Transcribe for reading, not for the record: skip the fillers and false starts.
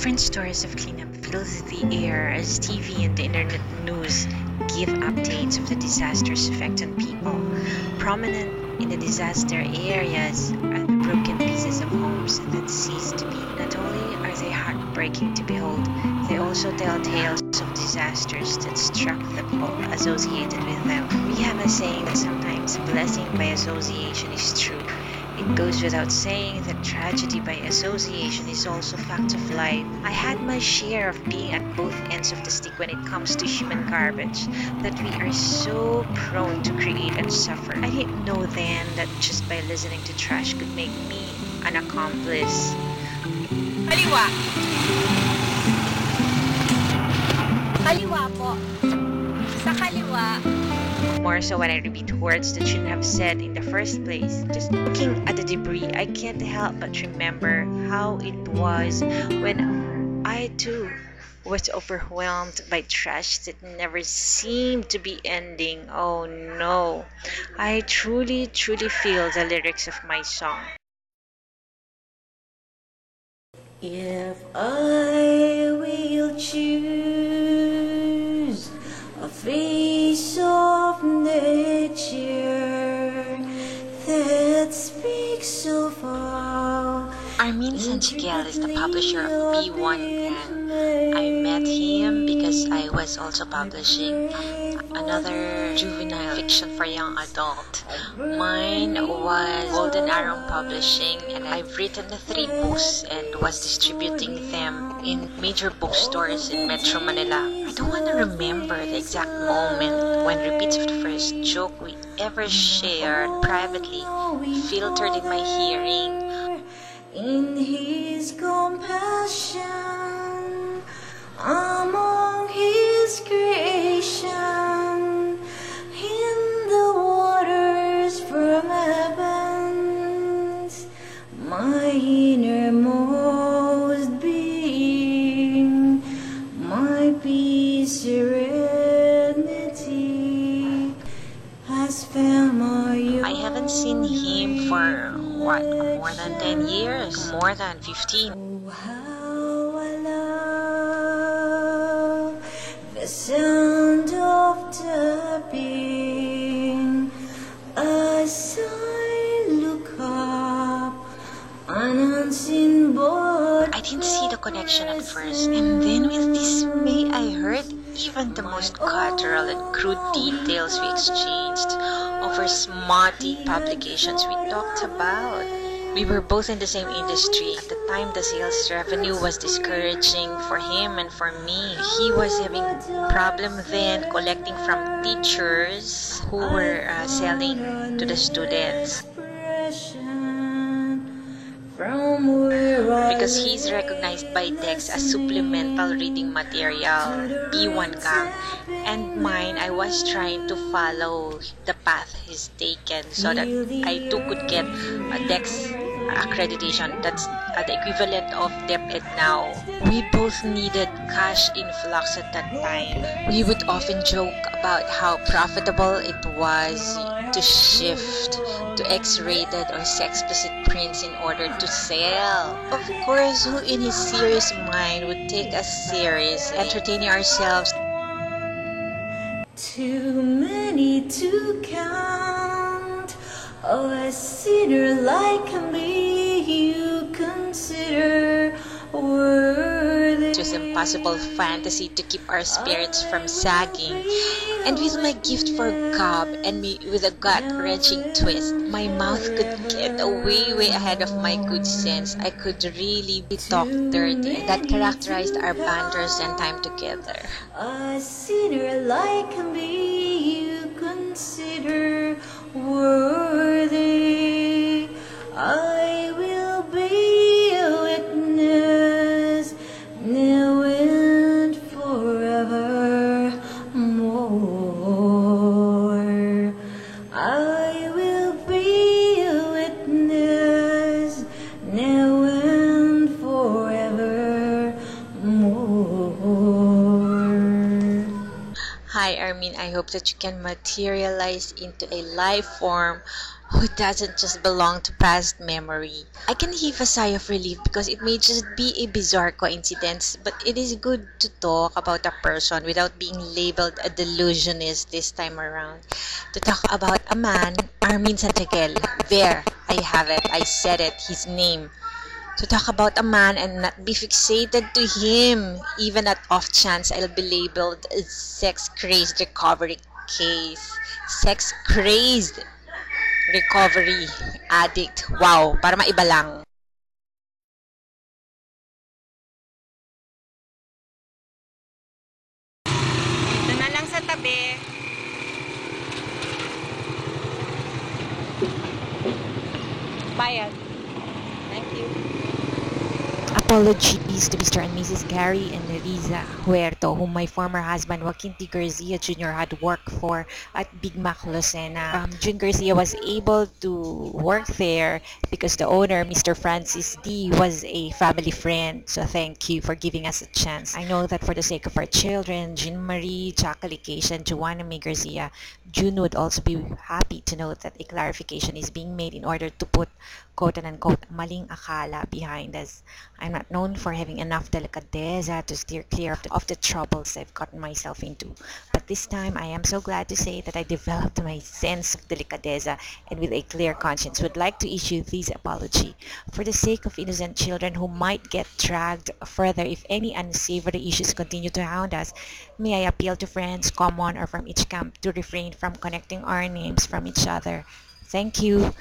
Different stories of cleanup fills the air as TV and the internet news give updates of the disaster's effect on people. Prominent in the disaster areas are the broken pieces of homes that cease to be. Not only are they heartbreaking to behold, they also tell tales of disasters that struck the people associated with them. We have a saying that sometimes blessing by association is true. It goes without saying that tragedy by association is also fact of life. I had my share of being at both ends of the stick when it comes to human garbage, that we are so prone to create and suffer. I didn't know then that just by listening to trash could make me an accomplice. Kaliwa! Kaliwa po! Sa kaliwa! More so when I repeat words that shouldn't have said in the first place. Just looking at the debris, I can't help but remember how it was when I too was overwhelmed by trash that never seemed to be ending. Oh no. I truly, truly feel the lyrics of my song. If I will choose a face of nature that speaks of all. Armin Sanchigel is the publisher of B1 Gang. I met him because I was also publishing another juvenile fiction for young adult. Mine was Golden Arrow Publishing, and I've written the 3 books and was distributing them in major bookstores in Metro Manila. I don't want to remember the exact moment when repeats of the first joke we ever shared privately filtered in my hearing. In his compassion among his creation, in the waters from heavens, my innermost being, my peace, serenity has found my. I haven't seen him for more than 10 years, more than 15. Oh, how I love the sound of tapping as I look up an unseen board. I didn't see the connection at first, and then with dismay I heard even the most guttural and crude details we exchanged over smutty publications we talked about. We were both in the same industry. At the time, the sales revenue was discouraging for him and for me. He was having a problem then collecting from teachers who were selling to the students. Because he's recognized by Dex as supplemental reading material, B1 Gang, and mine, I was trying to follow the path he's taken so that I too could get a Dex accreditation. That's the equivalent of DepEd now. We both needed cash influx at that time. We would often joke about how profitable it was to shift to X-rated or sex-explicit prints in order to sell. Of course, who in his serious mind would take us serious, entertaining ourselves? Too many to count. Oh, a sinner like me you consider worthy. It was impossible fantasy to keep our spirits from sagging. And with my gift for gob and me with a gut-wrenching twist, my mouth could get way ahead of my good sense. I could really be talked dirty, and that characterized our banters and time together. A sinner like me you consider worthy. I will be a witness now and forevermore. I will be a witness now and forevermore. Hi, Armin. I hope that you can materialize into a life form who doesn't just belong to past memory. I can heave a sigh of relief because it may just be a bizarre coincidence, but it is good to talk about a person without being labeled a delusionist this time around. To talk about a man, Armin Santiago. There, I have it. I said it. His name. To talk about a man and not be fixated to him, even at off chance I'll be labeled a sex crazed recovery case. Sex crazed recovery addict. Wow, para maiba lang. Ito na lang sa tabi. Bayad. Thank you. Apologies to Mr. and Mrs. Gary and Liza Huerto, whom my former husband Joaquin T. Garcia Jr. had worked for at Big Mac Lucena. June Garcia was able to work there because the owner, Mr. Francis D., was a family friend. So thank you for giving us a chance. I know that for the sake of our children, Jean Marie, Jacqueline, and Joanna May Garcia, June would also be happy to note that a clarification is being made in order to put quote unquote maling akala behind us. I'm not known for having enough delicadeza to steer clear of the troubles I've gotten myself into. But this time, I am so glad to say that I developed my sense of delicadeza and with a clear conscience would like to issue this apology. For the sake of innocent children who might get dragged further if any unsavory issues continue to hound us, may I appeal to friends, common or from each camp, to refrain from connecting our names from each other. Thank you.